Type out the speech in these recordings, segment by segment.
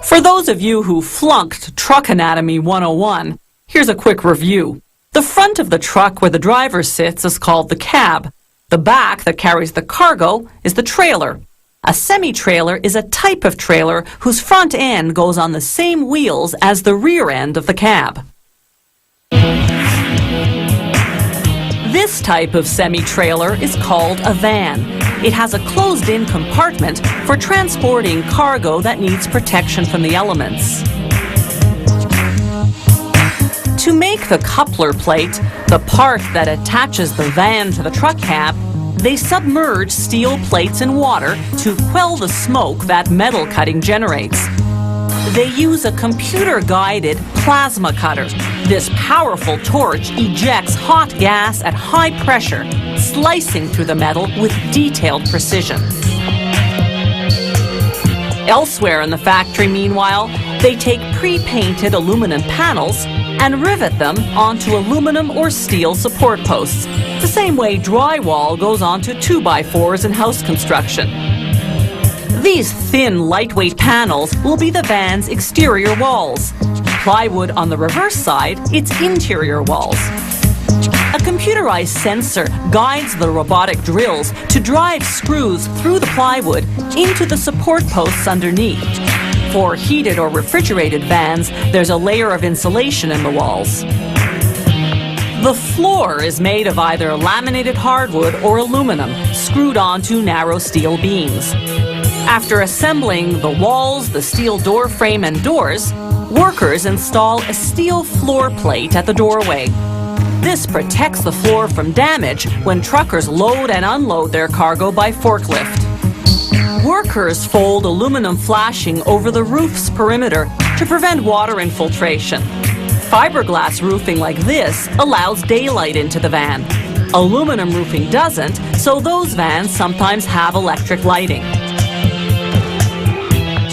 For those of you who flunked Truck Anatomy 101, here's a quick review. The front of the truck where the driver sits is called the cab. The back that carries the cargo is the trailer. A semi-trailer is a type of trailer whose front end goes on the same wheels as the rear end of the cab. This type of semi-trailer is called a van. It has a closed-in compartment for transporting cargo that needs protection from the elements. To make the coupler plate, the part that attaches the van to the truck cab, they submerge steel plates in water to quell the smoke that metal cutting generates. They use a computer-guided plasma cutter. This powerful torch ejects hot gas at high pressure, slicing through the metal with detailed precision. Elsewhere in the factory, meanwhile, they take pre-painted aluminum panels and rivet them onto aluminum or steel support posts, the same way drywall goes onto 2x4s in house construction. These thin, lightweight panels will be the van's exterior walls. Plywood on the reverse side, its interior walls. A computerized sensor guides the robotic drills to drive screws through the plywood into the support posts underneath. For heated or refrigerated vans, there's a layer of insulation in the walls. The floor is made of either laminated hardwood or aluminum, screwed onto narrow steel beams. After assembling the walls, the steel door frame and doors, workers install a steel floor plate at the doorway. This protects the floor from damage when truckers load and unload their cargo by forklift. Workers fold aluminum flashing over the roof's perimeter to prevent water infiltration. Fiberglass roofing like this allows daylight into the van. Aluminum roofing doesn't, so those vans sometimes have electric lighting.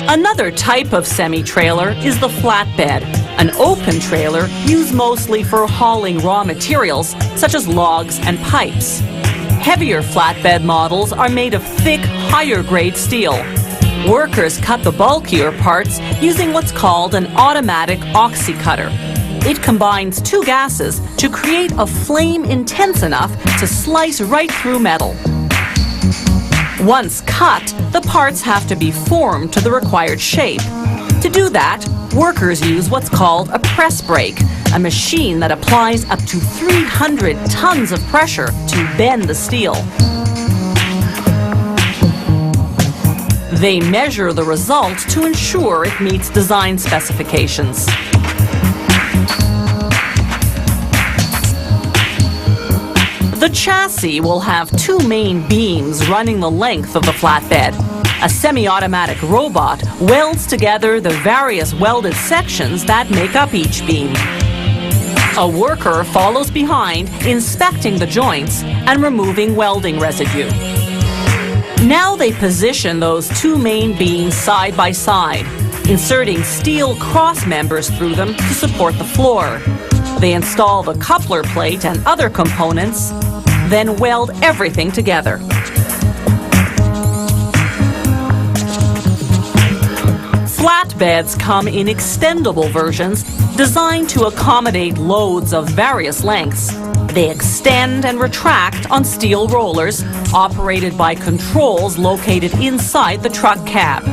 Another type of semi-trailer is the flatbed, an open trailer used mostly for hauling raw materials such as logs and pipes. Heavier flatbed models are made of thick, higher-grade steel. Workers cut the bulkier parts using what's called an automatic oxycutter. It combines two gases to create a flame intense enough to slice right through metal. Once cut, the parts have to be formed to the required shape. To do that, workers use what's called a press brake, a machine that applies up to 300 tons of pressure to bend the steel. They measure the result to ensure it meets design specifications. The chassis will have two main beams running the length of the flatbed. A semi-automatic robot welds together the various welded sections that make up each beam. A worker follows behind, inspecting the joints and removing welding residue. Now they position those two main beams side by side, inserting steel cross members through them to support the floor. They install the coupler plate and other components, then weld everything together. Flatbeds come in extendable versions designed to accommodate loads of various lengths. They extend and retract on steel rollers operated by controls located inside the truck cab.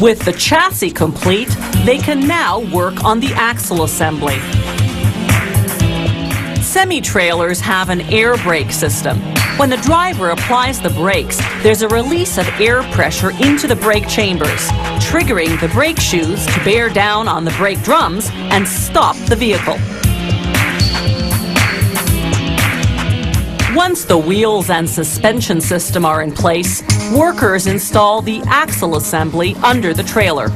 With the chassis complete, they can now work on the axle assembly. Semi-trailers have an air brake system. When the driver applies the brakes, there's a release of air pressure into the brake chambers, triggering the brake shoes to bear down on the brake drums and stop the vehicle. Once the wheels and suspension system are in place, workers install the axle assembly under the trailer.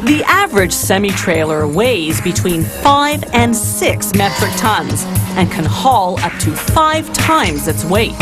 The average semi-trailer weighs between 5 and 6 metric tons and can haul up to 5 times its weight.